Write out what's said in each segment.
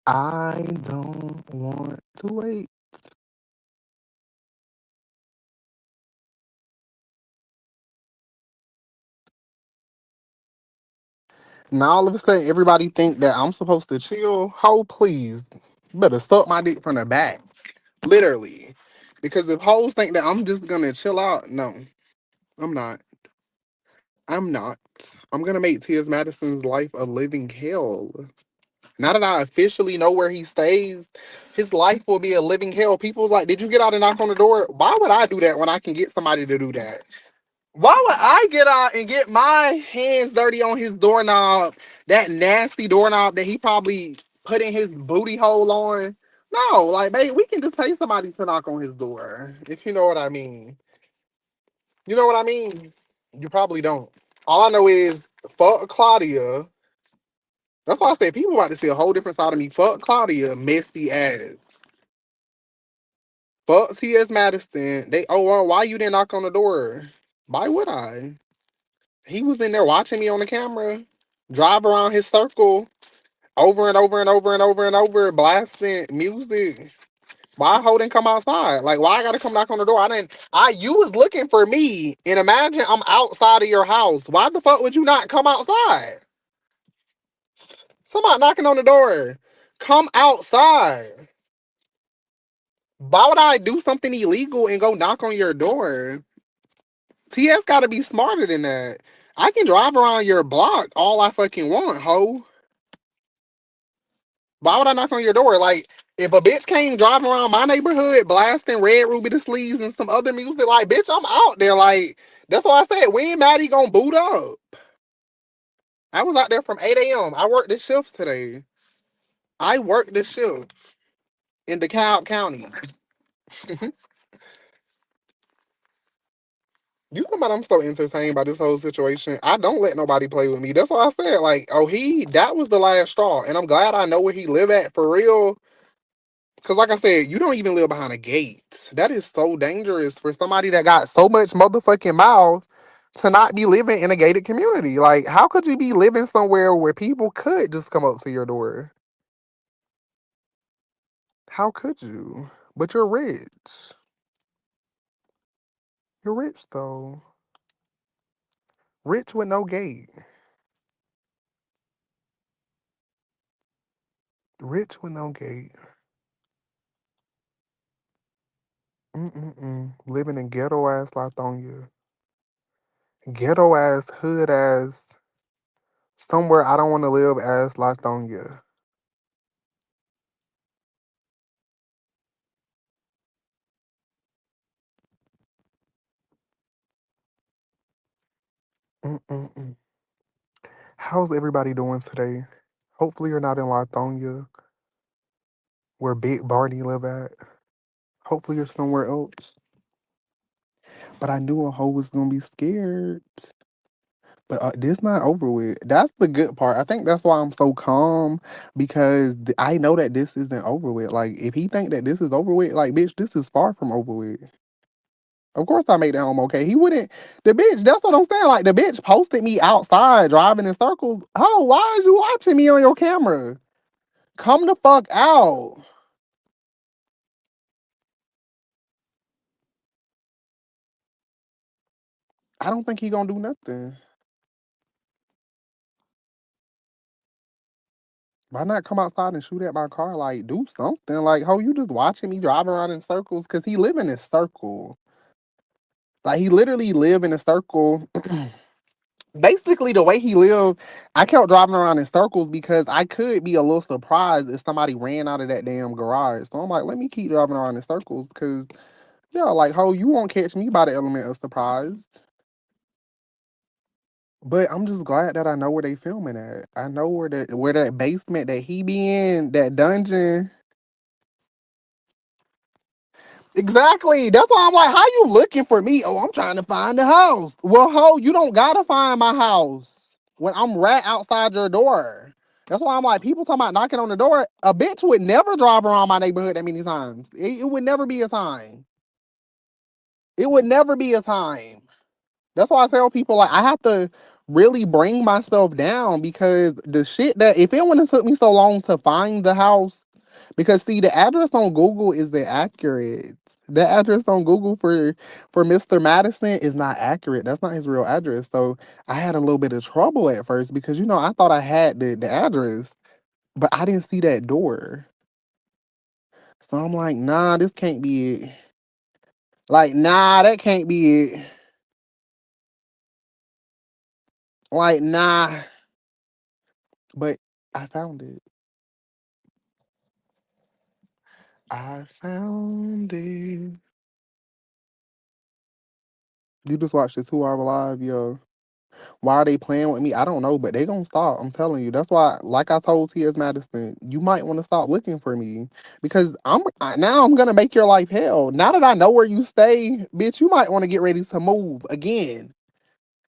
I don't want to wait. Now all of a sudden everybody think that I'm supposed to chill. Ho, please. You better suck my dick from the back. Literally. Because if hoes think that I'm just gonna chill out, no, I'm not. I'm not. I'm gonna make T.S. Madison's life a living hell. Now that I officially know where he stays, his life will be a living hell. People's like, did you get out and knock on the door? Why would I do that when I can get somebody to do that? Why would I get out and get my hands dirty on his doorknob, that nasty doorknob that he probably put in his booty hole on? No, like, babe, we can just pay somebody to knock on his door, if you know what I mean. You know what I mean? You probably don't. All I know is, fuck Claudia. That's why I said people about to see a whole different side of me. Fuck Claudia, messy ass. Fuck T.S. Madison. Well, why you didn't knock on the door? Why would I? He was in there watching me on the camera, drive around his circle over and over and over and over and over, blasting music. Why hold and come outside? Like, why I gotta come knock on the door? You was looking for me, and imagine I'm outside of your house. Why the fuck would you not come outside? Somebody knocking on the door. Come outside. Why would I do something illegal and go knock on your door? TS gotta be smarter than that. I can drive around your block all I fucking want, ho. Why would I knock on your door? Like, if a bitch came driving around my neighborhood blasting Red Ruby the Sleeves and some other music, like, bitch, I'm out there. Like, that's why I said, when Maddie gonna boot up? I was out there from 8 a.m. I worked the shifts today. I worked the shift in DeKalb County. You know about I'm so entertained by this whole situation. I don't let nobody play with me. That's why I said, like, oh, that was the last straw. And I'm glad I know where he live at for real. Cause like I said, you don't even live behind a gate. That is so dangerous for somebody that got so much motherfucking mouth to not be living in a gated community. Like, how could you be living somewhere where people could just come up to your door? How could you? But you're rich. You're rich though. Rich with no gate. Rich with no gate. Mm-mm-mm. Living in ghetto ass Lithonia. Ghetto ass, hood ass, somewhere I don't want to live as Lithonia. Mm-mm-mm. How's everybody doing today? Hopefully you're not in Lithonia, where Big Barney live at. Hopefully you're somewhere else. But I knew a hoe was gonna be scared. But this not over with. That's the good part. I think that's why I'm so calm because I know that this isn't over with. Like if he think that this is over with, like bitch, this is far from over with. Of course I made that home okay. He wouldn't. The bitch. That's what I'm saying. Like the bitch posted me outside driving in circles. Oh, why is you watching me on your camera? Come the fuck out. I don't think he gonna do nothing. Why not come outside and shoot at my car? Like, do something. Like, ho, you just watching me drive around in circles? Cause he live in a circle. Like, he literally live in a circle. Basically, the way he lived, I kept driving around in circles because I could be a little surprised if somebody ran out of that damn garage. So I'm like, let me keep driving around in circles. Cause yeah, like, ho, you won't catch me by the element of surprise. But I'm just glad that I know where they filming at. I know where that basement that he be in, that dungeon. Exactly. That's why I'm like, how you looking for me? Oh, I'm trying to find the house. Well, ho, you don't gotta find my house when I'm right outside your door. That's why I'm like, people talking about knocking on the door. A bitch would never drive around my neighborhood that many times. It would never be a time. It would never be a time. That's why I tell people like I have to really bring myself down because the shit that if it wouldn't have took me so long to find the house, because see the address on Google isn't accurate. The address on Google for Mr. Madison is not accurate. That's not his real address. So I had a little bit of trouble at first because I thought I had the address, but I didn't see that door. So I'm like, nah, this can't be it. Like, nah, that can't be it. Like, nah. But I found it. I found it. You just watched the 2 hour live, yo. Why are they playing with me? I don't know, but they gonna stop. I'm telling you. That's why, like I told T.S. Madison, you might want to stop looking for me because now I'm gonna make your life hell. Now that I know where you stay, bitch, you might want to get ready to move again.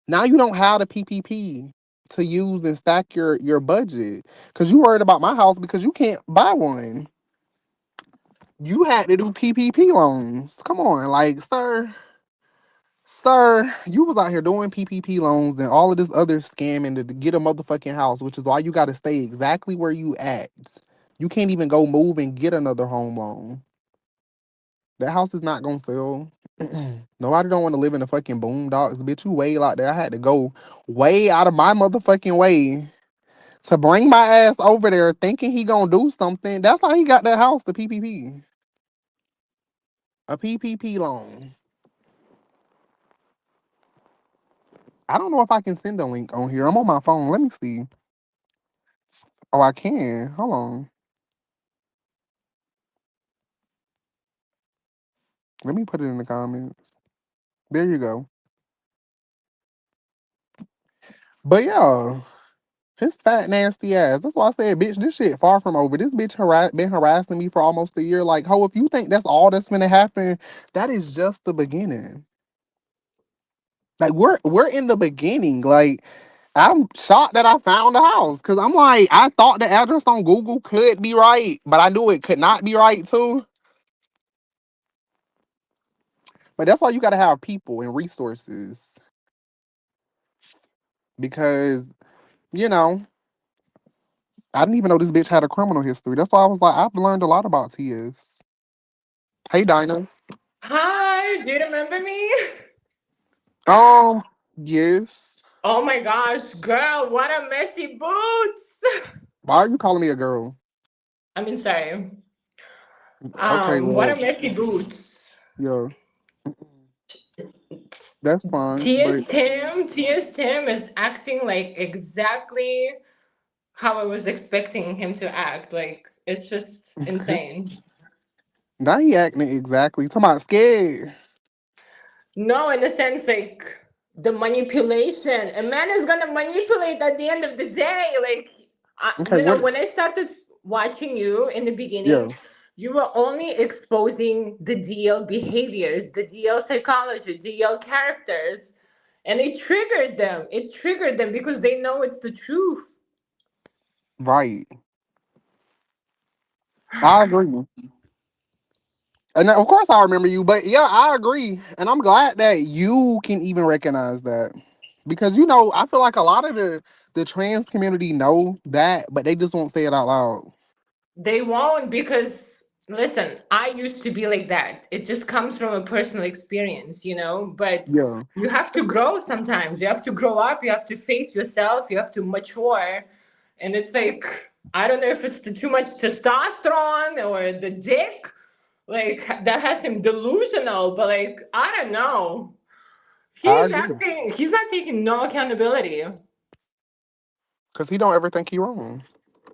Now you don't have the PPP to use and stack your budget because you worried about my house because you can't buy one. You had to do PPP loans. Come on, like, sir, you was out here doing PPP loans and all of this other scamming to get a motherfucking house, which is why you got to stay exactly where you at. You can't even go move and get another home loan. That house is not gonna sell. Nobody don't want to live in the fucking boondocks, bitch. You way out there. I had to go way out of my motherfucking way to bring my ass over there, thinking he gonna do something. That's how he got that house, the PPP, a PPP loan. I don't know if I can send a link on here. I'm on my phone. Let me see. Oh, I can. Hold on. Let me put it in the comments. There you go. But yeah, his fat nasty ass. That's why I said, bitch, this shit far from over. This bitch been harassing me for almost a year. Like, ho, if you think that's all that's gonna happen, that is just the beginning. Like, we're in the beginning. Like, I'm shocked that I found the house because I'm like, I thought the address on Google could be right, but I knew it could not be right too. But that's why you gotta have people and resources because you know I didn't even know this bitch had a criminal history. That's why I was like, I've learned a lot about TS. Hey, Dinah. Hi, do you remember me? Um, yes. Oh my gosh, girl, what a messy boots! Why are you calling me a girl? I mean, sorry. Okay, What well, a messy boots. yeah, that's fine. But T.S. Tim is acting like exactly how I was expecting him to act. Like, it's just insane. now he acting exactly. Talking about scared. No, in a sense, like the manipulation. A man is gonna manipulate at the end of the day. Like, Okay, what? when I started watching you in the beginning, Yeah, you were only exposing the DL behaviors, the DL psychology, DL characters, and it triggered them. It triggered them because they know it's the truth. right. I agree. And of course I remember you, but yeah, I agree. And I'm glad that you can even recognize that. Because I feel like a lot of the trans community know that, but they just won't say it out loud. They won't because listen, I used to be like that. It just comes from a personal experience, but Yeah. you have to grow sometimes. You have to grow up, you have to face yourself, you have to mature. And it's like I don't know if it's the too much testosterone or the dick like that has him delusional, but like I don't know. I He's agree. acting he's not taking no accountability. Because he don't ever think he wrong.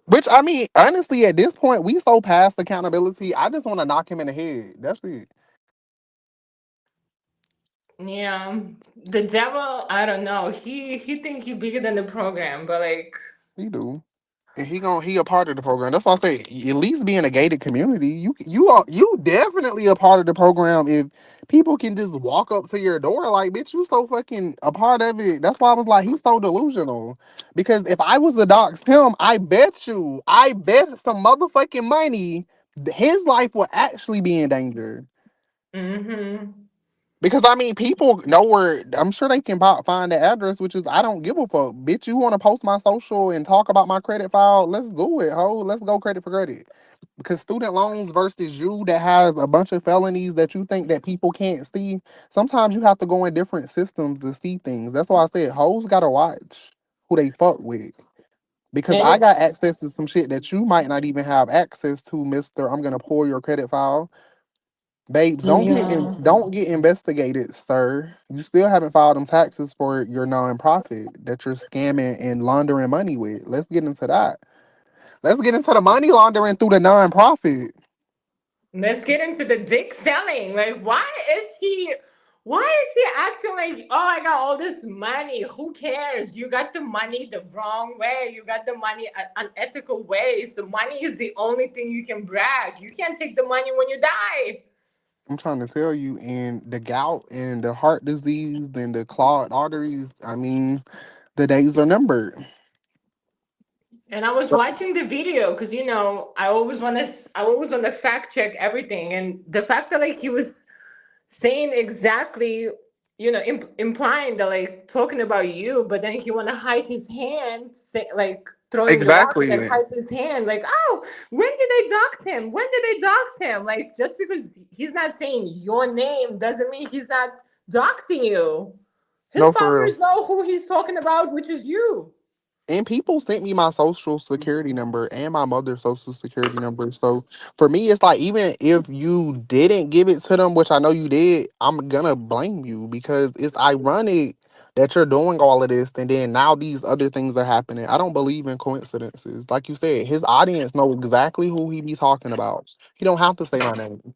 Which I mean, honestly, at this point, we so past accountability. I just want to knock him in the head. That's it. Yeah. The devil, I don't know. He think he bigger than the program, but like He do. And he a part of the program. That's why I say at least be in a gated community. You definitely a part of the program if people can just walk up to your door like bitch, you so fucking a part of it. That's why I was like, he's so delusional. Because if I was the docs him, I bet some motherfucking money his life will actually be in danger. mm-hmm. Because I mean, people know where. I'm sure they can find the address, which is I don't give a fuck, bitch. You want to post my social and talk about my credit file? Let's do it, ho. Let's go credit for credit. Because student loans versus you that has a bunch of felonies that you think that people can't see. Sometimes you have to go in different systems to see things. That's why I said hoes gotta watch who they fuck with. Because And I it, got access to some shit that you might not even have access to, Mister. I'm gonna pull your credit file. Babes, yeah. don't get investigated, sir. You still haven't filed them taxes for your nonprofit that you're scamming and laundering money with. Let's get into that. Let's get into the money laundering through the nonprofit. Let's get into the dick selling. Like, why is he acting like, oh, I got all this money? Who cares? You got the money the wrong way. You got the money unethical way. So money is the only thing you can brag. You can't take the money when you die. I'm trying to tell you, and the gout and the heart disease and the clogged arteries, I mean, the days are numbered. And I was watching the video because I always want to fact check everything. And the fact that like he was saying exactly, implying that like talking about you, but then he want to hide his hand, say, like throwing rocks and Exactly. hide his hand, like, oh, when did they dox him? When did they dox him? Like, just because he's not saying your name doesn't mean he's not doxing you. His No, for real. followers know who he's talking about, which is you. And people sent me my social security number and my mother's social security number. So for me, it's like even if you didn't give it to them, which I know you did, I'm gonna blame you because it's ironic that you're doing all of this and then now these other things are happening. I don't believe in coincidences. Like you said, his audience know exactly who he be talking about. He don't have to say my name.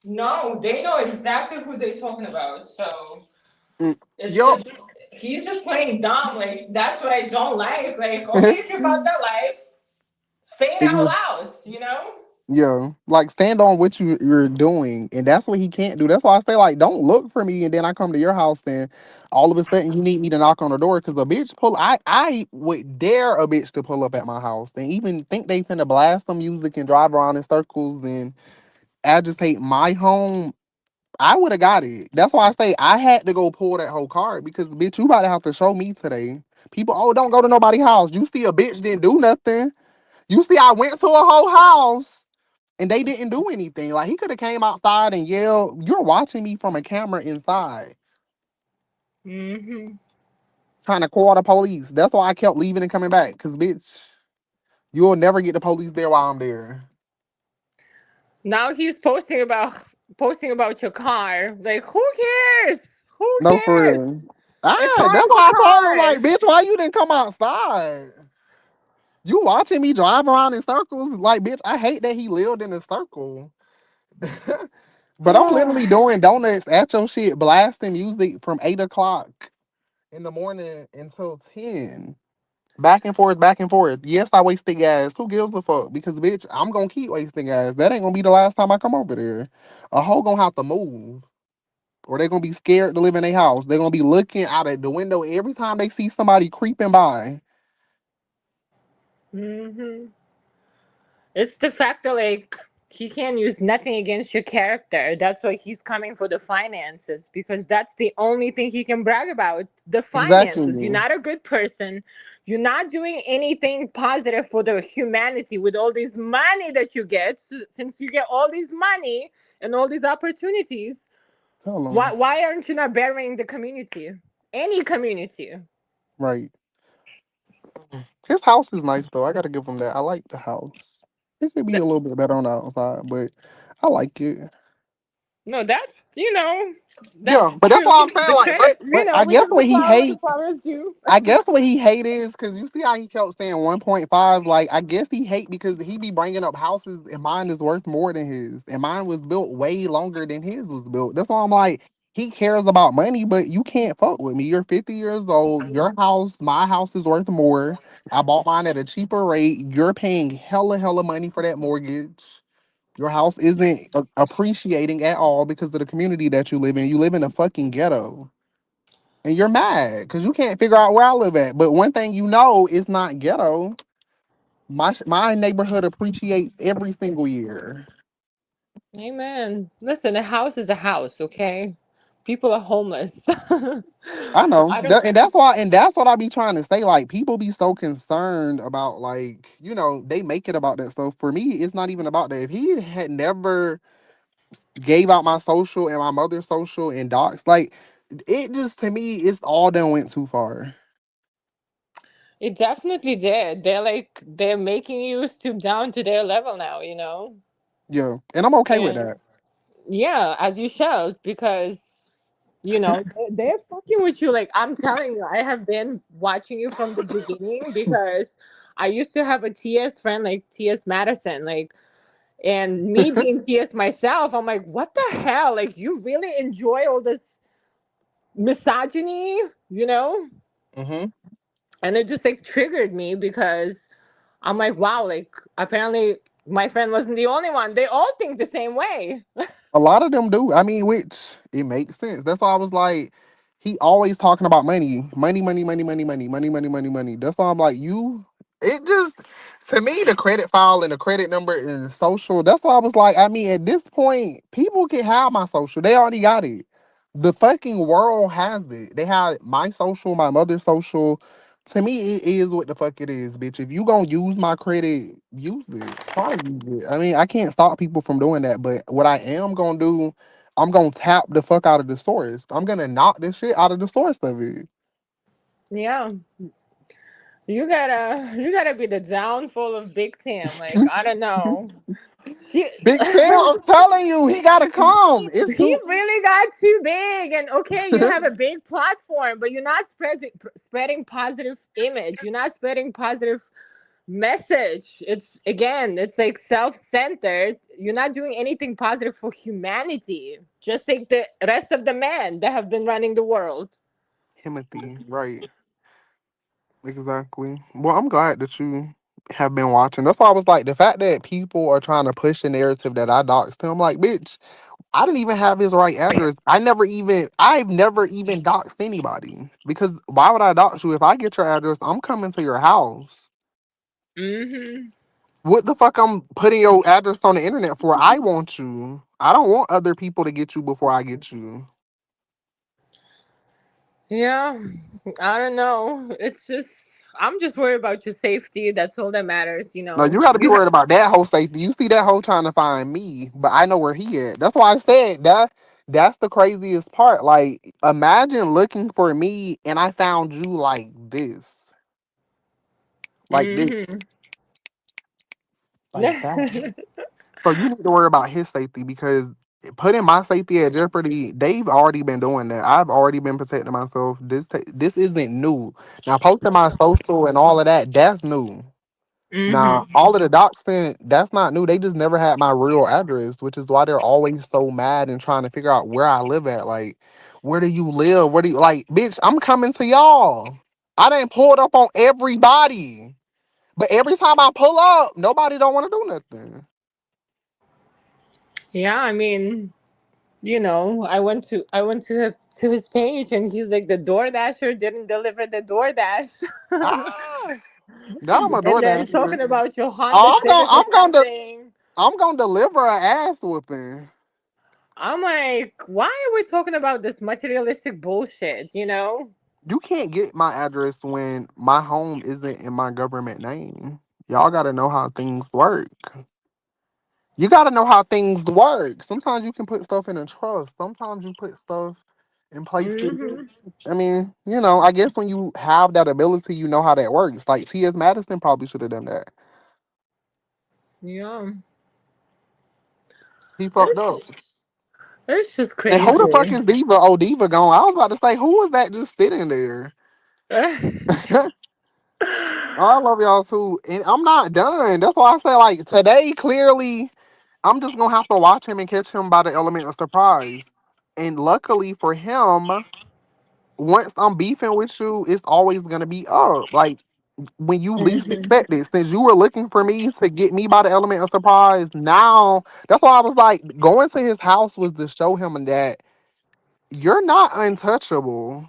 No, they know exactly who they're talking about. So Mm, it's Yo, just, he's just playing dumb. Like, that's what I don't like. Like, okay, if you're about that life, say it out loud, you know? Yeah, like stand on what you're doing, and that's what he can't do. That's why I say like, don't look for me, and then I come to your house, then all of a sudden you need me to knock on the door because a bitch pull. I would dare a bitch to pull up at my house and even think they finna blast some music and drive around in circles and agitate my home. I would have got it. That's why I say I had to go pull that whole card because bitch, you about to have to show me today. People, oh, don't go to nobody's house. You see a bitch didn't do nothing. You see, I went to a whole house and they didn't do anything. Like he could have came outside and yelled, "You're watching me from a camera inside," Hmm. trying to call the police. That's why I kept leaving and coming back. Cause bitch, you'll never get the police there while I'm there. Now he's posting about your car. Like, who cares? Who No, for real. cares? A car That's is a why I told him, like, car. bitch, why you didn't come outside? You watching me drive around in circles? Like, bitch, I hate that he lived in a circle. But I'm literally doing donuts at your shit, blasting music from 8 o'clock in the morning until 10. Back and forth, back and forth. Yes, I wasted gas. Who gives a fuck? Because bitch, I'm gonna keep wasting gas. That ain't gonna be the last time I come over there. A hoe gonna have to move. Or they gonna be scared to live in their house. They're gonna be looking out at the window every time they see somebody creeping by. Hmm. It's the fact that like he can't use nothing against your character. That's why he's coming for the finances because that's the only thing he can brag about. The finances. You're Exactly. not a good person. You're not doing anything positive for the humanity with all this money that you get. Since you get all this money and all these opportunities, Tell why them. why aren't you not bettering the community? Any community. Right. His house is nice though. I gotta give him that. I like the house. It could be a little bit better on the outside, but I like it. No, that's Yeah, but that's true. why I'm saying The like, credit, but I we guess give what the he flower what the hate. flowers do. I guess what he hate is because you see how he kept saying 1.5. Like I guess he hate because he be bringing up houses and mine is worth more than his, and mine was built way longer than his was built. That's why I'm like, he cares about money, but you can't fuck with me. You're 50 years old. Your house, my house is worth more. I bought mine at a cheaper rate. You're paying hella money for that mortgage. Your house isn't appreciating at all because of the community that you live in. You live in a fucking ghetto. And you're mad because you can't figure out where I live at. But one thing you know, it's not ghetto. My neighborhood appreciates every single year. Amen. Listen, a house is a house, okay? People are homeless. I know I don't. that, and that's what I be trying to say. Like people be so concerned about like they make it about that stuff. For me, it's not even about that. If he had never gave out my social and my mother's social and docs, like it just to me, it's all done went too far. It definitely did. They're making you stoop down to their level now. Yeah, and I'm okay with And that. yeah, as you shall, because they're fucking with you. Like I'm telling you, I have been watching you from the beginning because I used to have a TS friend like TS Madison, like, and me being TS myself, I'm like, what the hell? Like, you really enjoy all this misogyny, you know? Hmm. And it just like triggered me because I'm like, wow, like apparently my friend wasn't the only one. They all think the same way. A lot of them do. I mean, which it makes sense. That's why I was like, he always talking about money, money, money, money, money, money, money, money, money, money. That's why I'm like, you. It just to me, the credit file and the credit number is social. That's why I was like, I mean, at this point, people can have my social. They already got it. The fucking world has it. They have my social, my mother's social. To me, it is what the fuck it is, bitch. If you gonna use my credit, use it. Try to use it. I mean, I can't stop people from doing that, but what I am gonna do, I'm gonna tap the fuck out of the stores. I'm gonna knock this shit out of the stores of it. Yeah. You gotta be the downfall of Big Tim. Like, I don't know. He Big Sam, I'm telling you, he gotta come. It's he too. really got too big, and okay, you have a big platform, but you're not spreading positive image. You're not spreading positive message. It's like self-centered. You're not doing anything positive for humanity, just like the rest of the men that have been running the world. Timothy, right? Exactly. Well, I'm glad that you have been watching. That's why I was like, the fact that people are trying to push the narrative that I doxed him, like, bitch, I didn't even have his right address. I've never even doxed anybody. Because why would I dox you? If I get your address, I'm coming to your house. Hmm. What the fuck I'm putting your address on the internet for? I want you. I don't want other people to get you before I get you. Yeah, I don't know. It's just I'm just worried about your safety. That's all that matters. No, you got to be You worried about that whole safety. You see that whole trying to find me, but I know where he at. That's why I said that. That's the craziest part. Like, imagine looking for me and I found you like this, Mm-hmm. like that. So you need to worry about his safety because putting my safety at jeopardy, they've already been doing that. I've already been protecting myself. This isn't new. Now posting my social and all of that, that's new. Now, Mm-hmm. all of the doxing, that's not new. They just never had my real address, which is why they're always so mad and trying to figure out where I live at. Like, where do you live? Where do you like, bitch? I'm coming to y'all. I done pulled up on everybody, but every time I pull up, nobody don't want to do nothing. Yeah, I mean, I went to his page, and he's like, the DoorDasher didn't deliver the DoorDash. Ah, that I'm a And then DoorDasher. talking about your Honda Oh, Civic or something. I'm gonna deliver a ass whooping. I'm like, why are we talking about this materialistic bullshit? You can't get my address when my home isn't in my government name. Y'all gotta know how things work. You gotta know how things work. Sometimes you can put stuff in a trust. Sometimes you put stuff in places. Hmm. I mean, I guess when you have that ability, you know how that works. Like T.S. Madison probably should have done that. Yeah. He fucked up. It's, it's just And who the fuck crazy. is Diva? Oh, Diva gone. I was about to say, who was that just sitting there? I love y'all too. And I'm not done. That's why I say, like, today, clearly, I'm just gonna have to watch him and catch him by the element of surprise. And luckily for him, once I'm beefing with you, it's always gonna be up. Like when you least Hmm. expect it. Since you were looking for me to get me by the element of surprise, now that's why I was like, going to his house was to show him that you're not untouchable.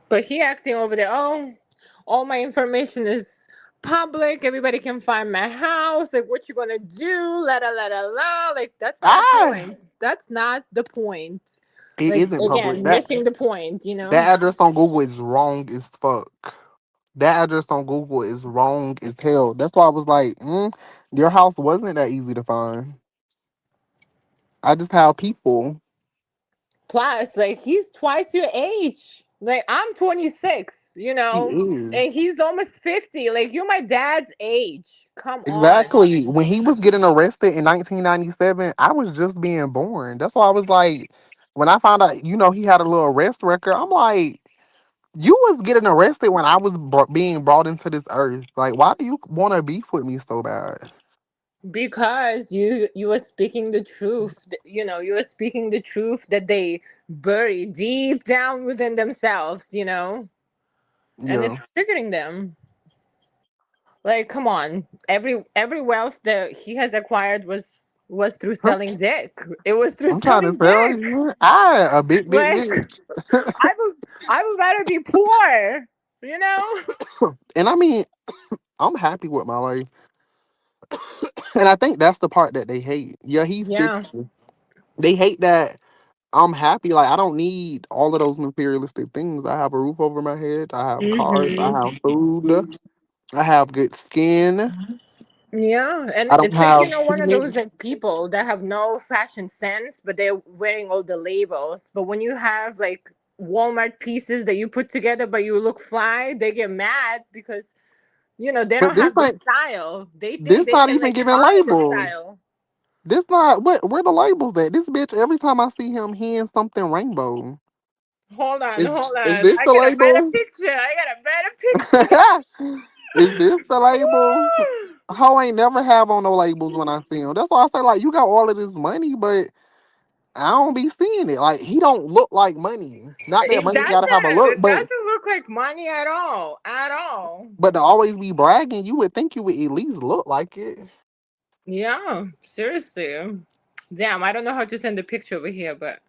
But he acting over there. Oh, all my information is public. Everybody can find my house. Like, what you gonna do? La. Like, that's not the Ah, point. That's not the point. it Like, isn't public. again, missing the point. You know. That address on Google is wrong as fuck. That address on Google is wrong as hell. That's why I was like, your house wasn't that easy to find. I just have people. Plus, like, he's twice your age. Like, I'm 26. You He know, is. and he's almost 50. Like, you're my dad's age. Come on. Exactly. When he was getting arrested in 1997, I was just being born. That's why I was like, when I found out, he had a little arrest record, I'm like, you was getting arrested when I was being brought into this earth. Like, why do you want to beef with me so bad? Because you were speaking the truth. You know, you were speaking the truth that they bury deep down within themselves, you know, and Yeah. it's triggering them. Like, come on, every wealth that he has acquired was through Huh? selling dick. It was through I'm trying to selling tell dick. you, I a big Like, bitch. I would rather be poor, you know. And I mean, I'm happy with my life. And I think that's the part that they hate. Yeah, he's Yeah. 50. They hate that I'm happy. Like, I don't need all of those materialistic things. I have a roof over my head. I have cars. I Hmm. have food. I have good skin. Yeah, and I don't it's like, have one of those kids. like people that have no fashion sense, but they're wearing all the labels. But when you have like Walmart pieces that you put together, but you look fly, they get mad because they But don't have the style. They think this they not can even like giving buy the labels. style. This not what where the labels at. This bitch, every time I see him, he in something rainbow. Hold on, Is hold is on. this I the got a better label? picture. I got a better picture. Is this the labels? Woo! Ho ain't never have on no labels when I see him. That's why I say like you got all of this money, but I don't be seeing it. Like he don't look like money. Not that It money gotta have a look, doesn't. It doesn't look like money at all. At all. but to always be bragging, you would think you would at least look like it. Yeah, seriously. Damn, I don't know how to send a picture over here, but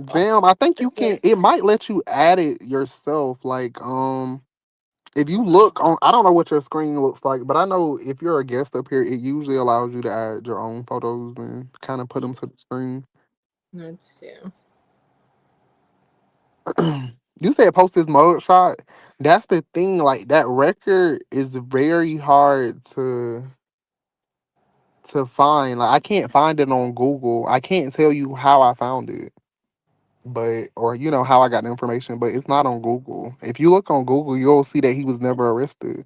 oh, Damn, I think you it's can. like, It might let you add it yourself. Like if you look on, I don't know what your screen looks like, but I know if you're a guest up here, it usually allows you to add your own photos and kind of put them to the screen. let's see. You said post this mug shot. That's the thing. Like that record is very hard to find. Like I can't find it on Google. I can't tell you how I found it, but or how I got the information, but it's not on Google. If you look on Google, you'll see that he was never arrested.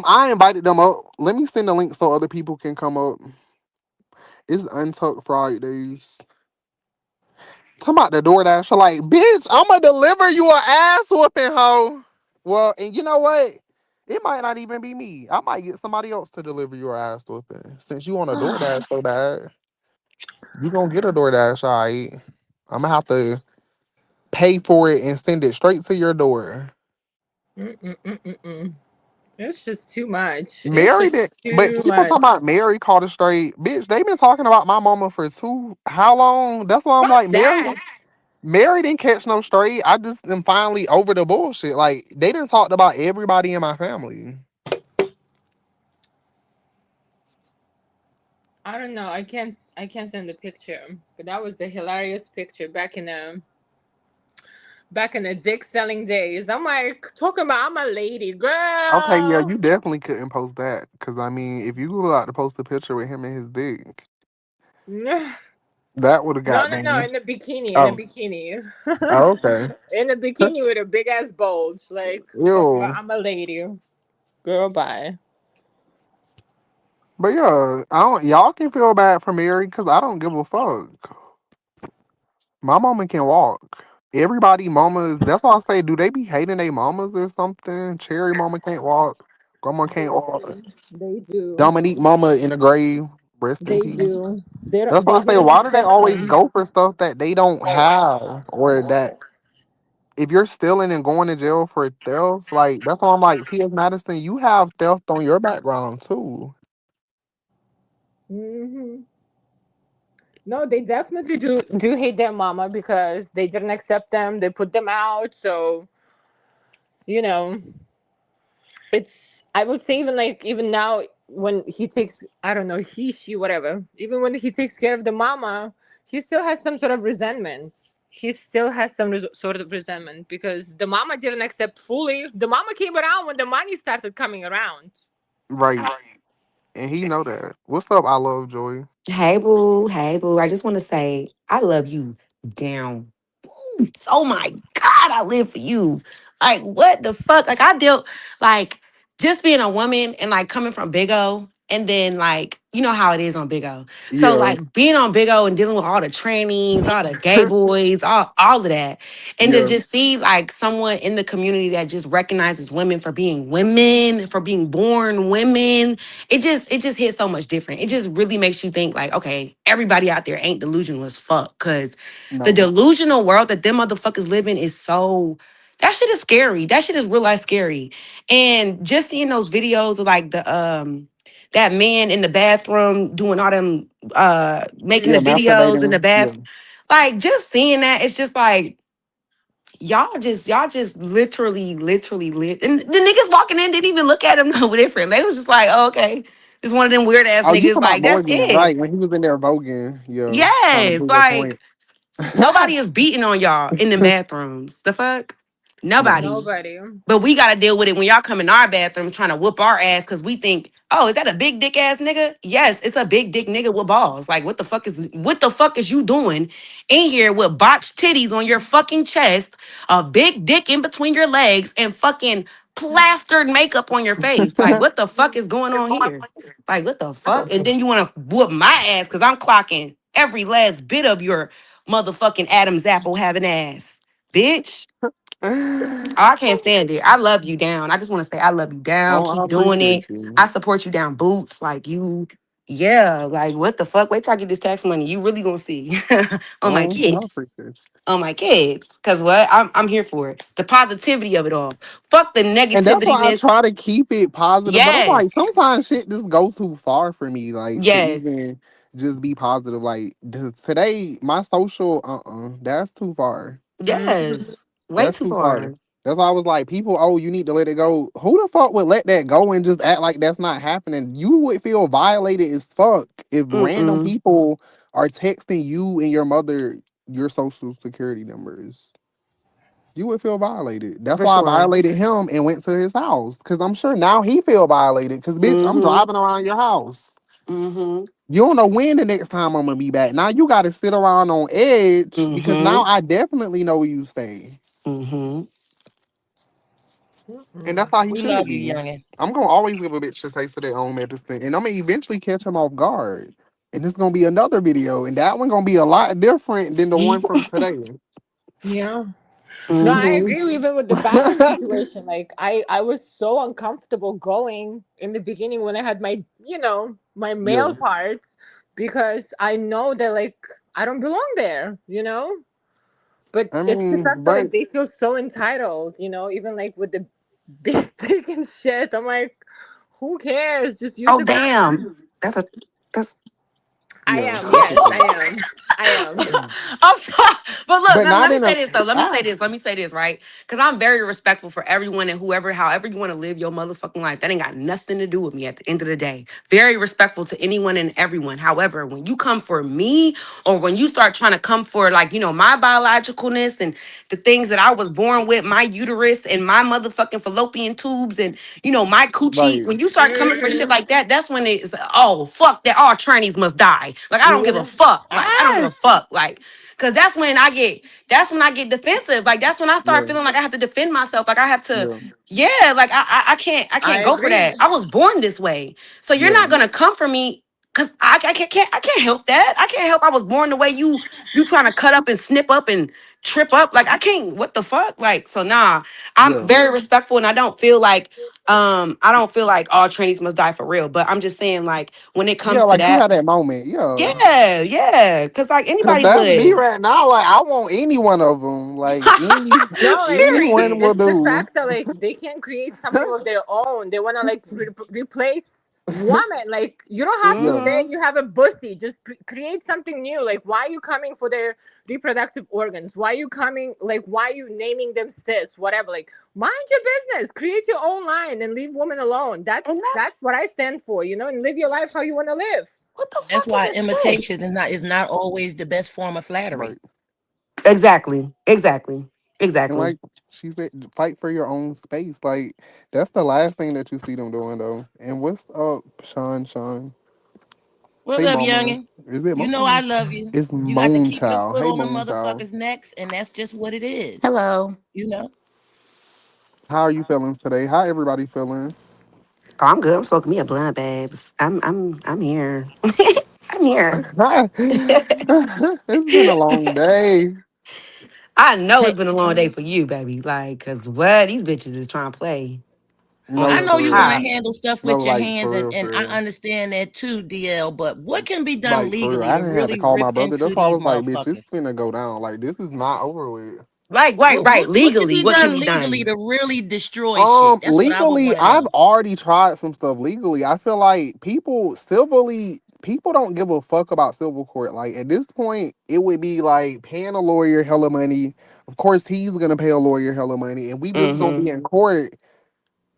I invited them up. Let me send a link so other people can come up. It's Untucked Fridays. Come out the DoorDash. So like, bitch, I'ma deliver you an ass whooping, hoe. Well, and you know what? It might not even be me. I might get somebody else to deliver your ass whooping. Since you on a DoorDash so bad, you gonna get a DoorDash, all right? I'm gonna have to pay for it and send it straight to your door. Mm-mm-mm-mm-mm. It's just too much. It's Married it, just but too people much. talking about Mary called it straight. Bitch, they been talking about my mama for how long? That's why I'm like, Fuck that. Mary didn't catch no straight. I just am finally over the bullshit. Like they didn't talked about everybody in my family. I don't know. I can't send the picture, but that was a hilarious picture back in the dick selling days. I'm like talking about I'm a lady, Okay, yeah, girl. you definitely couldn't post that. Cause I mean, if you were about to post a picture with him and his dick, No, that would have got no, me. in the bikini, in the Oh, bikini. oh, okay. In the bikini with a big ass bulge. Like, talking about Ew. I'm a lady. Girl, bye. But yeah, I don't. Y'all can feel bad for Mary because I don't give a fuck. My mama can walk. Everybody mamas. That's why I say, do they be hating their mamas or something? Cherry mama can't walk. Grandma They can't walk. do. They do. Dominique mama in the grave. Rest in They peace. do. They don't That's why they I say, didn't why do they accept always them. go for stuff that they don't have, or that if you're stealing and going to jail for theft, like that's why I'm like, T.S. Madison, you have theft on your background too. Hmm. No, they definitely do hate their mama because they didn't accept them. They put them out. So you know, it's, I would say, even like even now when he takes, I don't know, he, she, whatever, even when he takes care of the mama, he still has some sort of resentment. He still has some sort of resentment because the mama didn't accept fully. The mama came around when the money started coming around. Right. And he know that. What's up, I love Joy? Hey boo, hey boo. I just want to say I love you down. Boots. Oh my God, I live for you. Like what the fuck? Like I dealt like just being a woman and like coming from Big O. And then like you know how it is on Big O. So Yeah. like being on Big O and dealing with all the trainings, all the gay boys, all of that. And to Yeah. just see like someone in the community that just recognizes women, for being born women, it just hits so much different. It just really makes you think like, okay, everybody out there ain't delusional as fuck. Cause the No. delusional world that them motherfuckers live in is so that shit is scary. That shit is real life scary. And just seeing those videos of like the that man in the bathroom doing all them making the Yeah, Mm-hmm. videos in the masturbating. Yeah. bath, like just seeing that, it's just like y'all just literally live. And the niggas walking in didn't even look at him no different. They was just like, oh, okay. It's one of them weird ass Oh, you niggas. talking about Like, that's Morgan, it. right? When he was in there voguing, yeah, trying to Yes. prove a Like, point. nobody is beating on y'all in the bathrooms. The fuck? No. Nobody. Nobody. But we gotta deal with it when y'all come in our bathroom trying to whoop our ass because we think, oh, is that a big dick ass nigga? Yes, it's a big dick nigga with balls. Like, what the fuck is you doing in here with botched titties on your fucking chest, a big dick in between your legs, and fucking plastered makeup on your face? Like, what the fuck is going on here? Like, what the fuck? And then you wanna whoop my ass because I'm clocking every last bit of your motherfucking Adam's apple having ass. Bitch. Oh, Oh, I can't stand it. I love you down. I just want to say I love you down. I Keep doing appreciate it. you. I support you down boots. Like you, yeah. Like what the fuck? Wait till I get this tax money. You really gonna see on my Oh, I kids. appreciate you. On my kids. Cause what? I'm here for it. The positivity of it all. Fuck the And that's why I negativity. try to keep it positive. But I'm Yes. like, sometimes shit just go too far for me, like to Yes. even just be positive. Like today, my social, that's too far. Mm-hmm. Yes. Way That's too too far. far. That's why I was like, people, oh, you need to let it go. Who the fuck would let that go and just act like that's not happening? You would feel violated as fuck if random Mm-mm. people are texting you and your mother your social security numbers. You would feel violated. That's For why I sure. violated him and went to his house. Cause I'm sure now he feel violated. Cause bitch, I'm Mm-hmm. driving around your house. Mm-hmm. You don't know when the next time I'm gonna be back. Now you gotta sit around on edge because now Mm-hmm. I definitely know where you stay. Mm-hmm. And that's Mm-mm. how he We should love you, be. youngin. I'm gonna always give a bitch a taste of their own medicine. And I'm gonna eventually catch him off guard. And it's gonna be another video. And that one gonna be a lot different than the one from today. Yeah. No, I Mm-hmm. agree. Even with the bathroom situation, like I was so uncomfortable going in the beginning when I had my, my Yeah. male parts, because I know that like I don't belong there, But I it's the mean, fact that but like they feel so entitled, even like with the big dick and shit. I'm like, who cares? Just use Oh the damn. bathroom. That's I yeah, am. that's the Yes, I thing. am. I am. I'm sorry. But look, But now not let me in say a this though. Let me say ah, this. Let me say this, right? Because I'm very respectful for everyone and whoever, however you want to live your motherfucking life. That ain't got nothing to do with me at the end of the day. Very respectful to anyone and everyone. However, when you come for me or when you start trying to come for like, my biologicalness and the things that I was born with, my uterus and my motherfucking fallopian tubes and, my coochie, right. when you start coming for shit Mhm. like that, that's when it's, oh, fuck that all trannies must die. Like, I don't give a Yeah. fuck. Like, I don't give a Ah. fuck. Like, cause that's when I get defensive. Like that's when I start Yeah, feeling like I have to defend myself. Like I have to, yeah, yeah. Like I can't I go for agree. that. I was born this way. So you're yeah, not gonna come for me. Cause I can't help that. I can't help I was born the way you trying to cut up and snip up and trip up. Like I can't, what the fuck? Like, so nah, I'm yeah. very respectful and I don't feel like all trainees must die for real. But I'm just saying, like, when it Yeah, comes to like you that, had that moment. Yeah. yeah, yeah. Cause like Cause anybody that's me would. right now. Like I want any one of them. Like No, like anyone will it's the do. fact that like they can create something of their own. They wanna like replace. woman. Like, you don't have to Yeah, say Mm-hmm. you have a pussy. Just create something new. Like, why are you coming for their reproductive organs? Why are you coming? Like, why are you naming them cis? Whatever. Like, mind your business. Create your own line and leave women alone. And That's what I stand for. And live your life that's how you want to live. what the That's fuck is why a imitation sis? is not always the best form of right. flattery. Exactly. Exactly. And Exactly. like she said, fight for your own space. Like that's the last thing that you see them doing though. And what's up, Sean? Sean, What's hey, up, Mama. youngin? Is it You know I Mama? love you. It's You got to Moon keep your Child. foot Hey, on the Moon Child. motherfucker's necks, and that's just what it is. Hello. You know? How are you feeling today? How everybody feeling? Oh, I'm good. I'm smoking me a blunt, babes. I'm here. I'm here. It's been a long day. I know Hey, it's been a long day for you, baby. Like, cause what these bitches is trying to play on I No, the know for you real. want to top. handle stuff No, with your like hands, for and, real, and I for real. understand that too, DL. But what can be done Like for real. legally I to didn't have to really call my rip brother. into That's why I these was like, bitch, it's motherfuckers? finna go down. Like this is not over with. Right, right, right. What can Legally, be what can done be legally done? to really destroy shit? That's what I would Legally, want to I've know. already tried some stuff legally. I feel like people don't give a fuck about civil court. Like at this point, it would be like paying a lawyer hella money. Of course, he's gonna pay a lawyer hella money, and we just gonna Mm-hmm. be in court,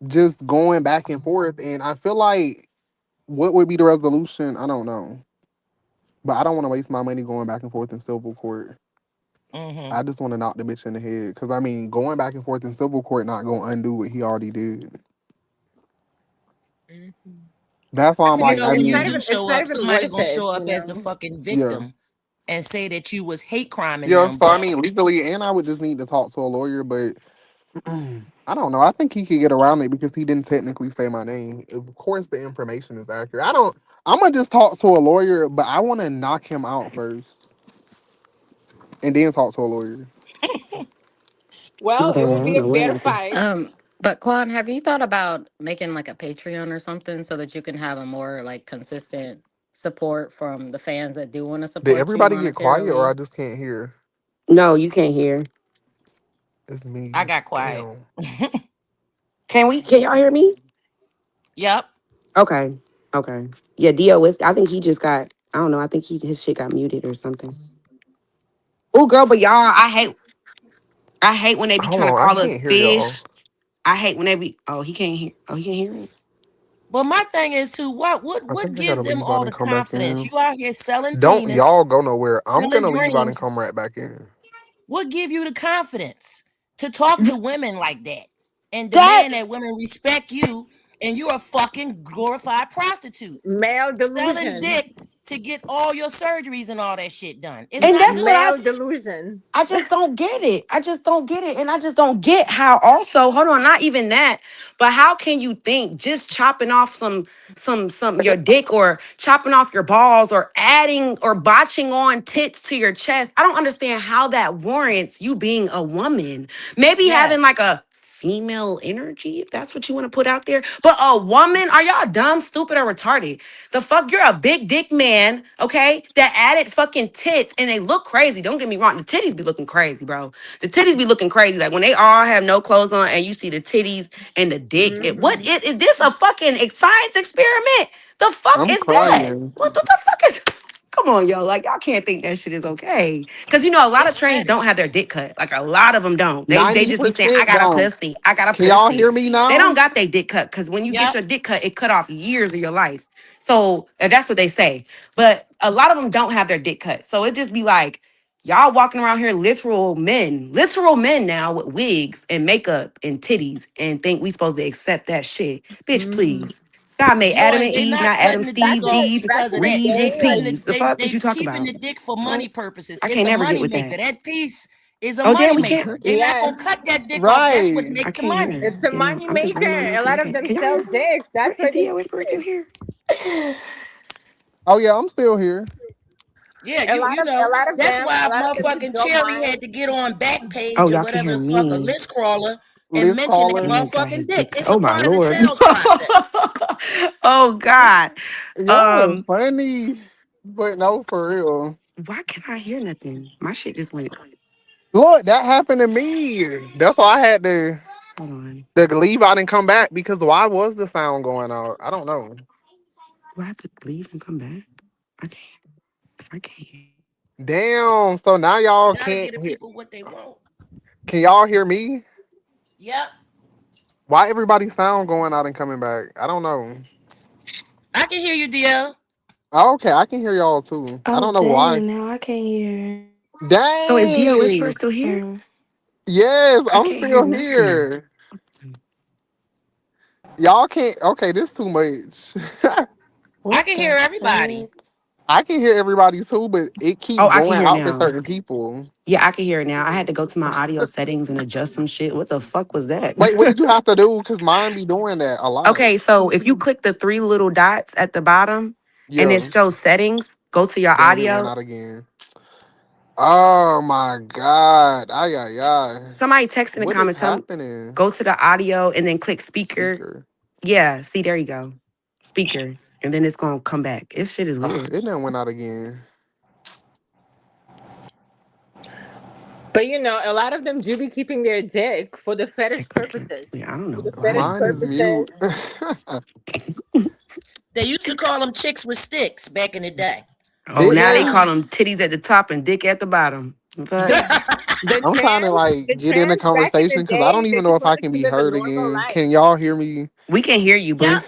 just going back and forth. And I feel like what would be the resolution? I don't know, but I don't want to waste my money going back and forth in civil court. Hmm. I just want to knock the bitch in the head because I mean, going back and forth in civil court not gonna undo what he already did. Mhm. That's why I I'm mean, You like, know, I when it's you not mean, do even it's show not up, even somebody worth gonna it. show up as the fucking yeah. victim and say that you was hate criming Yeah, them. so I But mean, legally, and I would just need to talk to a lawyer, but I don't know. I think he could get around it because he didn't technically say my name. Of course, the information is accurate. I don't. I'm gonna just talk to a lawyer, but I want to knock him out first, and then talk to a lawyer. Well, Yeah, it I will don't be a know what fair happened. fight. but Quan, have you thought about making like a Patreon or something so that you can have a more like consistent support from the fans that do want to Did support you everybody get quiet, or I monetarily? just can't hear? No, you can't hear. It's I me. got quiet. Damn. Can we? Can y'all hear me? Yep. Okay. Okay. Yeah, Dio is. I think he just got. I don't know. I think his shit got muted or something. Oh, girl, but y'all, I hate when they be Hold trying to on, I call us can't hear y'all. fish. I hate when they be. Oh, he can't hear. Oh, he can't hear us. But my thing is too, what what I what think I gotta gives them leave out all and the come back confidence? in. You out here selling Don't penis, y'all go nowhere. I'm selling gonna leave out and dreams. come right back in. What give you the confidence to talk to women like that and That demand that women respect you and you're a fucking glorified prostitute Male selling delusion. dick to get all your surgeries and all that shit done? It's and not that's what good. Male delusion. I just don't get it. I just don't get it. And I just don't get how also, hold on, not even that, but how can you think just chopping off some your dick or chopping off your balls or adding or botching on tits to your chest? I don't understand how that warrants you being a woman. Maybe having Yes. like a female energy, if that's what you want to put out there. But a woman, are y'all dumb, stupid, or retarded? The fuck, you're a big dick man, okay? That added fucking tits and they look crazy. Don't get me wrong, the titties be looking crazy, bro. The titties be looking crazy. Like when they all have no clothes on and you see the titties and the dick. What Hmm. is this a fucking science experiment? The fuck I'm is that? crying. What the fuck is? Come on, yo. Like, y'all can't think that shit is okay. Cause you know, a lot of It's trains don't fetish. have their dick cut. Like a lot of them don't. They Ninety just be saying, I percent got a don't. pussy. I got a Can y'all pussy. hear me They don't now? got their dick cut. Cause when you get Yep. your dick cut, it cut off years of your life. So that's what they say. But a lot of them don't have their dick cut. So it just be like, y'all walking around here literal men now with wigs and makeup and titties and think we supposed to accept that shit. Bitch, Hmm. please. God made Yo, Adam and and they Eve, not not Adam, cutting the dick Steve, off Jeeve, because That's of that. Reeves, They and insane. cutting Like, Steves. it. The fuck is They you talking keeping about? the dick for Fuck. money purposes. I It's can't a never get money with maker. that. That piece is a Oh money damn, we can't. maker. They not gonna cut yes. that dick off. That's what Right. I make the can't money. hear. It's a Damn, money I'm just maker. randomly A looking. lot of Okay, them can y'all sell hear? dicks. Where That's is why they Dio? Is do Bruce still it. here? Oh yeah, I'm still here. Yeah, A you lot you of a know lot of that's them, why a lot of them just motherfucking don't Cherry mind. had to get on Oh, Backpage or y'all can whatever hear the fuck, a me. list crawler, and Liz mention that That caller. nigga got his motherfucking dick. dick cut. It's Oh a my part of the lord. sales process. Oh God. Y'all Um, funny. But no, for real. why can't I hear nothing? My shit just went. Look, that happened to me. That's why I had Hold on. to leave out and come back because why was the sound going out? I don't know. Do I have to leave and come back? I can't. If I can't. Damn. So now y'all Gotta can't get the hear. people what they want. Can y'all hear me? Yep. Why everybody sound going out and coming back? I don't know. I can hear you, DL. Oh, okay, I can hear y'all too. I Oh don't know why. dang, now I can't hear. So is DO Whisperer Dang. still here? Um, Yes, I I'm can't hear still nothing. here. Y'all can't. Okay, this too much. I what can hear the everybody. fuck? I can hear everybody too, but it Oh, keep I can going hear out for now. certain people. Yeah, I can hear it now. I had to go to my audio settings and adjust some shit. What the fuck was that? Wait, what did you have to do? Cause mine be doing that a lot. Okay, so if you click the three little dots at the bottom and it Yeah. shows settings, go to your Damn, it went audio. out again. Oh my god. Ay ay ay. Somebody text in the What is comments, tell me, happening? go to the audio and then click speaker. Speaker. Yeah, see, there you go. Speaker. And then it's gonna come back. This shit is Ugh, weird. it done went out again. But you know, a lot of them do be keeping their dick for the fetish Echo again. purposes. Yeah, I don't For know the why. fetish Mine is mute. purposes. They used to call them chicks with sticks back in the day. Oh, Did now they they? Yeah. call them titties at the top and dick at the bottom. Fuck. I'm trying to like The get in the trans back in the conversation because I don't day, they even know just if I wanted can to be live a heard normal again. life. Can y'all hear me? We can hear you, Yep. boo.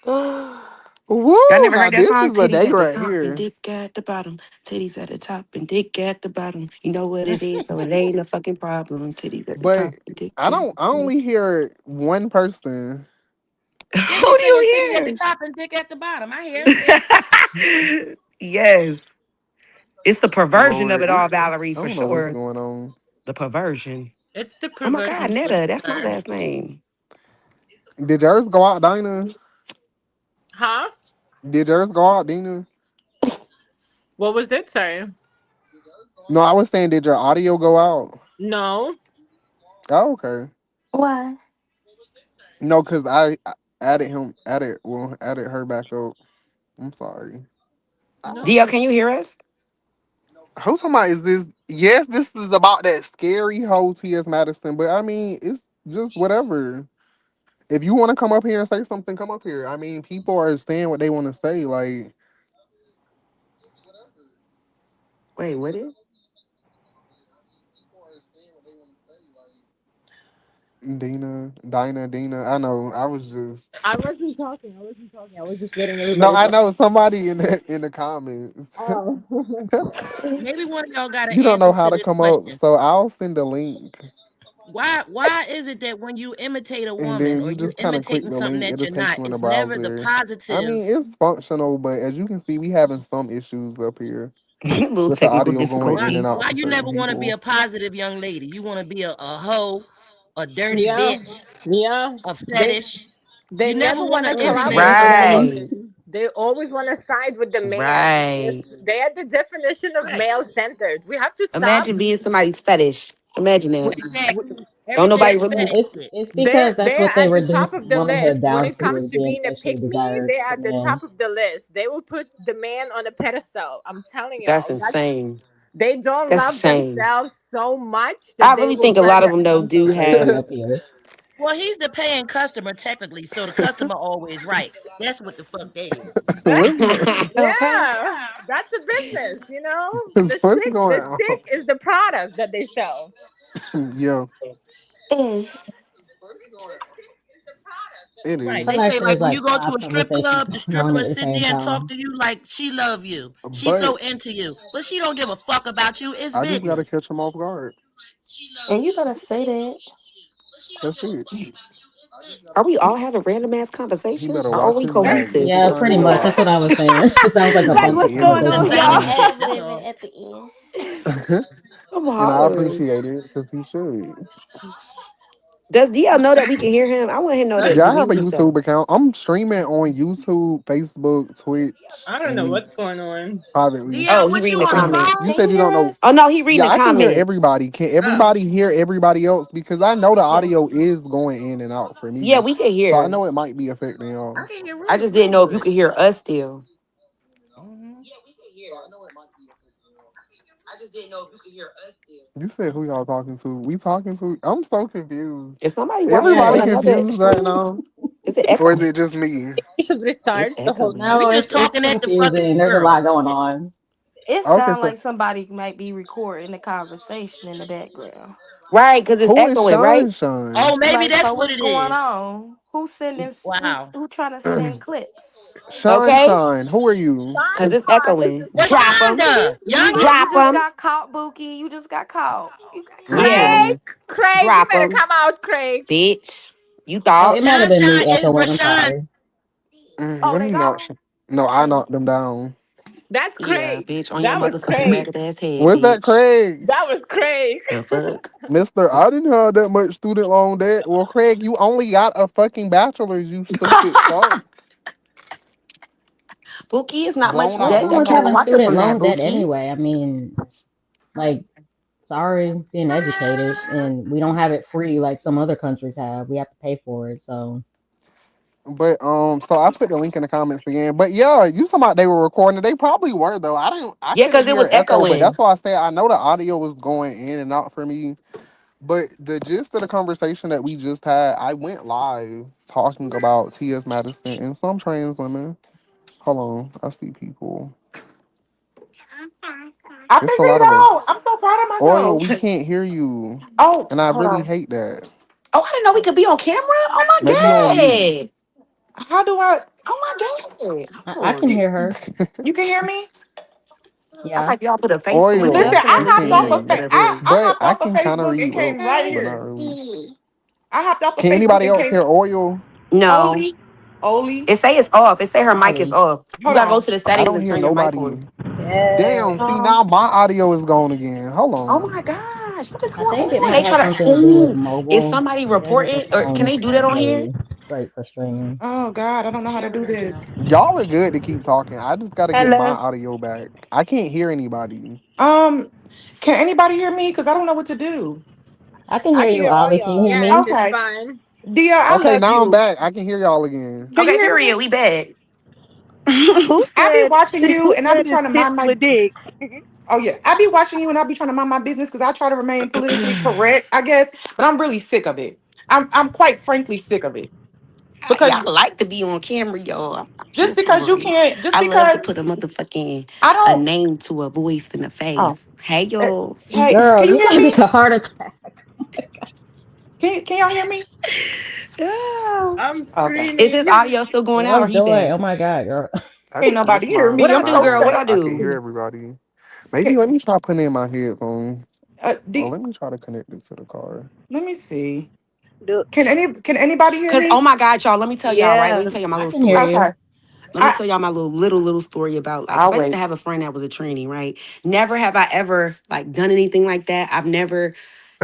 Y'all Woo! never Now heard that this song? is a Titties day at the right top and here. dick at the bottom. Titties at the top and dick at the bottom. You know what it is, so it ain't a fucking problem. Titties at the But top and dick I at don't. I the bottom. only hear one person. Yeah, Who she's do saying titties at the you top and dick at the bottom. I hear. hear? Yes. It's the perversion of Lord, it all, it's. Valerie, I for don't know what's sure. going on. The perversion. It's the Oh my God, perversion for Netta, that's my sure. last name. Did yours go out, Dinah? Huh? Did yours go out, Dina? What was it? Sorry. No, I was saying, did your audio go out? No. Oh, okay. Why? No, because I added him, added her back up. I'm sorry. No. DL, can you hear us? Who's talking about is this? Yes, this is about that scary whole T.S. Madison, but I mean, it's just whatever. If you want to come up here and say something, come up here. I mean, people are saying what they want to say. Like, Wait, what is? Dina. I know. I was just. I wasn't talking. I wasn't talking. I was just letting No, everybody I know. know somebody in the comments. Oh. Maybe one of y'all got an You don't know answer how to to this come up, question. so I'll send a link, Why is it that when you imitate a and woman then or you you just kind of click imitating the something link. that It'll you're take not, you in the it's never the browser. I positive? mean, it's functional, but as you can see, we having some issues up here Little with the technical audio going Why in and difficulties. out why for you certain never want to be people. a positive young lady? You want to be a hoe, a dirty Yeah. bitch, Yeah. a They fetish. they You never never want want to to What collaborate emulate. with a Right. woman. They always want to side with the man. Right. They are the definition of Right. male centered. We have to stop. Imagine being somebody's fetish. Imagine that. Exactly. Don't Everything nobody is really. Yeah, fetish it's shit. it's They're because that's they're what they at the top reduced of the womanhood list when down it to, comes is to being being a sexually pick me. desirous They are for at the men. top of the list. They will put the man on a pedestal. I'm telling That's y'all. That's insane. they don't That's love insane. themselves so much I that they really will think a Yeah, lot bend of the them it though comes do from have. physical knee. appeal. Well, he's the paying customer technically, so the customer always right. That's what the fuck that is. what's going? Okay. Yeah, that's a business, you know. What's The going on? stick is the product that they sell. Yeah, mm, it Right. I They feel is. say like like there's when you like go to five a strip conversations club, the going on stripper at will the sit same there and talk time. to you like she love you. She's But so into you. But she don't give a fuck about you. It's I just gotta business. catch them off guard. and you better say that. That's it. Are we all having random ass He conversations? better Or are watch we his back. This cohesive? Yeah, turn pretty me much. That's off. what I was saying. It sounds like a Like, bunch At of what's the end of going the on, conversations Same going I'm y'all? on. here. ad That's libbing all. at the end. day. I'm And I hollering. appreciate it because he should. Does DL know that we can hear him? I want him to know that Yeah, to I have mute a himself. YouTube account. I'm streaming on YouTube, Facebook, Twitch, I don't know and what's going on. privately. Oh, DL, he what you reading the on the comments. You phone? Can you said you don't hear know. us? Oh no, he reading Yeah, the I can hear comments. everybody. Can Oh. everybody hear everybody else? Because I know the audio Yes. is going in and out for Yeah, me. we can So I hear. know it might be affecting I y'all. can hear I real, just didn't real know if you good. could hear us still. Hmm. You said who y'all talking to? We talking to? I'm so confused. Is somebody watching Yeah, on Everybody it's another confused right screen? now? Is it Or echo? is it just me? should It's restart the whole echoing. thing. We No, just it's talking at the fucking confusing. There's a girl. lot going on. It Okay, sounds so like somebody might be recording the conversation in the background. Right, because it's who is echoing, right? Sean Sean? Oh, maybe Like, that's so what what's it going is. on? Who's sending? Wow. Who trying to send clips? Sean Okay? Sean, who are you? Because it's echoing. Drop them. Rashonda, You Drop just them. got caught, Bookie. You just got caught. You got caught. Yeah. Craig, Mm-mm. Craig, you Drop better them. come out, Craig. Bitch. You Oh, thought. it might have Sean been Sean me is echoing. I'm Rashawn. sorry. Oh, Let they me knock. gone. No, I Mm. knocked them down. That's Yeah, Craig. bitch, on your That was motherfucking Craig. ragged ass head, What's that, bitch. Craig? That was Craig. The fuck? Mister, I didn't have that much student loan debt. Well, Craig, you only got a fucking bachelor's, you stupid fuck. Bookie is not much Blown out debt that Everyone's can having Hoover. acquire student from that, loan debt Bookie. anyway. I mean, like, sorry, being educated, and we don't have it free like some other countries have. We have to pay for it. So But so I put the link in the comments again. But yeah, you talking about they were recording it. They probably were though. I Yeah, couldn't because it hear was an echo, but that's echoing. why I said I know the audio was going in and out for me. But the gist of the conversation that we just had, I went live talking about T.S. Madison and some trans women. Hold on, I see people. I It's figured a lot it of out. us. I'm so proud of Oil, myself. we can't hear you. Oh, And I hold really on. hate that. Oh, I didn't know we could be on camera. Oh my Maybe you on mute. god. How do I? Oh my god. I Hold can on. You, hear her. you can hear me? I Yeah. like y'all put a face to We it Oil, Listen, just we definitely I can't hopped can hear off hear of you. you. I But hopped I off of can kind of Facebook and read came lips, right but not here. really. I hopped off of Can Facebook anybody and else came. hear oil? no. Oli, Oli, It say it's off. It say her mic is Ollie. off. You hold gotta go on. to the I settings don't and hear turn your mic on. nobody. Damn, Yes. see now Um, my audio is gone again. Hold oh on. my gosh, what is I going think it on? might They have try to. something to do with Ooh, is mobile. somebody It says that the reporting or can phone they is do that on here? currently straight for streaming. Oh God, I don't know how to do this. Y'all are good to keep talking. I just gotta get my Hello. audio back. I can't hear anybody. Um, can anybody hear me? Because I don't know what to do. I can I hear can you, hear all Ollie. Can you y'all. hear Yes, me? it's Okay, fine. Dia, I Okay, love now I'm you. back. I can hear y'all again. Can you Okay, hear me? period. We bad. Who I be said watching you, who and I be said trying to mind my. potentially dicks? Oh yeah, I be watching you, and I be trying to mind my business because I try to remain politically correct, I guess. But I'm really sick of it. I'm quite frankly sick of it because Y'all like to be on camera, y'all. I'm here just because for you it. can't, just I love to because put a motherfucking I a don't. name to a voice and a Oh, face. Hey, eh, y'all. hey, Girl, can you you hear gonna me? get a heart attack. Can y'all hear me? Yeah. I'm Okay. Is his screaming. audio still going out or he Lovejoy. back? Oh my God, girl. I Ain't can nobody switch hear mine What me. to I I'm my do, so girl? What sad. I headset. I can hear do? everybody. Maybe Okay, let me try putting in my headphones. Or D, let me try to connect it to the car. let me see. Do- Can anybody hear Cause oh me? my god, y'all, let me tell y'all, right? Let yeah. me tell y'all my I little can hear story. you. Okay. Let me I tell y'all my little story about like because I'll I used to wait. have a friend that was a tranny, right? Never have I ever like done anything like that. I've never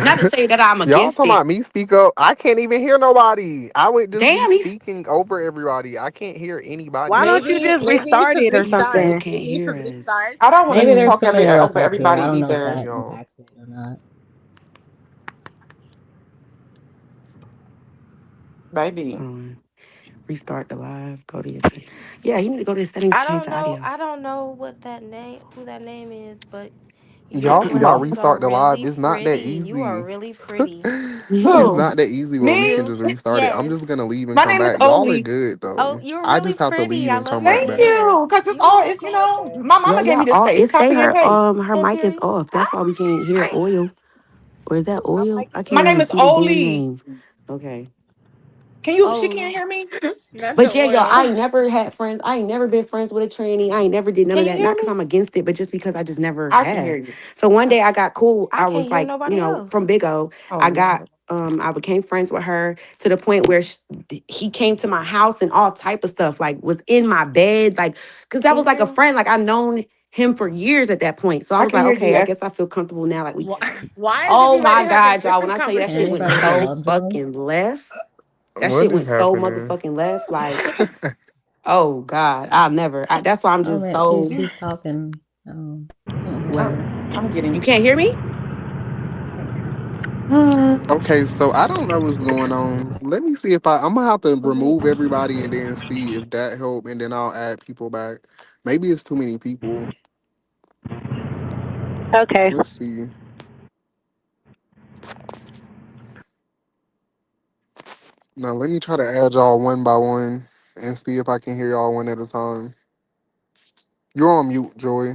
not to say that I'm Y'all against talking it. about me speak up? I can't even hear nobody. I would just be Damn, he's speaking over everybody. I can't hear Why anybody. don't you Maybe just maybe you restart should it or he still restart. something? can't Maybe you hear should us. restart. I don't want to Maybe Mm. there's talk some over errors up here. everybody I don't know if either. that Y'all. impacts it or not. Baby. Hold on. Restart the live. Go to your thing. Yeah, you need to go to the settings, I change don't the know. audio. I don't know what that name, who that name is, but Y'all you talking about ladies are restart the live. really It's not that pretty. You are easy. really pretty. It's Who? not that easy where we Me? can You, just restart it. I'm yes. just gonna leave and My come name is back. Y'all are Oli. good Oh, though. you're I really just have to pretty. leave I and love come your right Thank back. hair. you. Because it's You're all it's welcome. my No, mama gave yeah, me this all face. it say Copy and paste. her mic is Imperial. off. That's why we can't hear oil. Or is that My oil? mic I is can't My name even is see the damn Oli. name. Okay. She can't Oh, hear me? Not the But yeah, y'all, oil. I ain't never had friends. I ain't never been friends with a tranny. I ain't never did none can of you that. hear Not because me? I'm against it, but just because I just never I can hear have. you. So one day I got cool. I I can't was hear like, nobody from else. Big O, Oh I got Lord. I became friends with her to the point where he came to my house and all type of stuff, like was in my bed, like because that Can was you like a hear me? friend. Like I've known him for years at that point. So I I was can like, hear you, okay, I yes. guess I feel comfortable now. Like we Why, why is oh everybody my having God, y'all. When different I tell you that Can shit went anybody conversations? hear so Lovejoy? fucking left. That What shit is went so happening? motherfucking left. Like oh God, I'll never. That's why I'm Oh just man, so. she's talking. Can't hear What? her. I'm You getting can't hear me? Okay, so I don't know what's going on. Let me see if I'm gonna have to remove everybody and then see if that help, and then I'll add people back. Maybe it's too many people. Okay. Let's see. Now let me try to add y'all one by one. and see if I can hear y'all one at a time. You're on mute, Joy.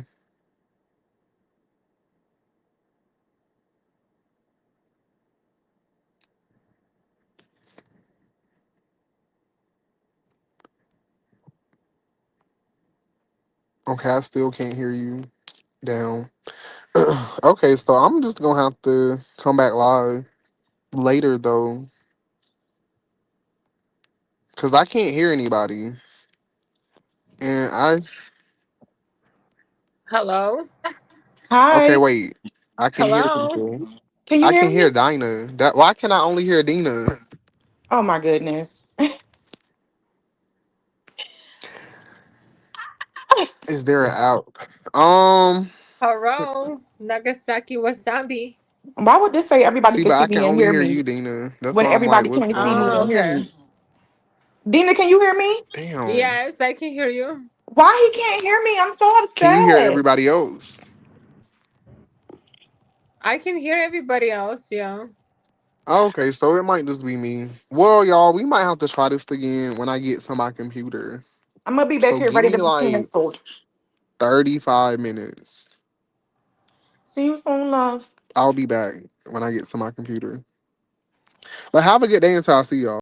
Okay, I still can't hear you. Down. Okay, so I'm just gonna have to come back live later though, cause I can't hear anybody. And I Hello? okay, Hi. wait. I can hear Hello? people. Can you I hear can me? hear Dinah. That why can I only hear Dina? Oh my goodness. Is there an app? Hello? Nagasaki Wasabi. Why would this say everybody See, can but see I can me and only hear hear me you, Dina. That's when why I'm like, everybody what's can't going see me Oh, and on? hear okay. me? Dina, can you hear me? Damn. Yes, I can hear you. Why he can't hear me? I'm so Can you hear upset. everybody else? I can hear everybody else, yeah. Okay, so it might just be me. Well, y'all, we might have to try this again when I get to my computer. I'm gonna be back So here give ready me to be like canceled. 35 minutes. See you soon, love. I'll be back when I get to my computer. But have a good day until I see y'all.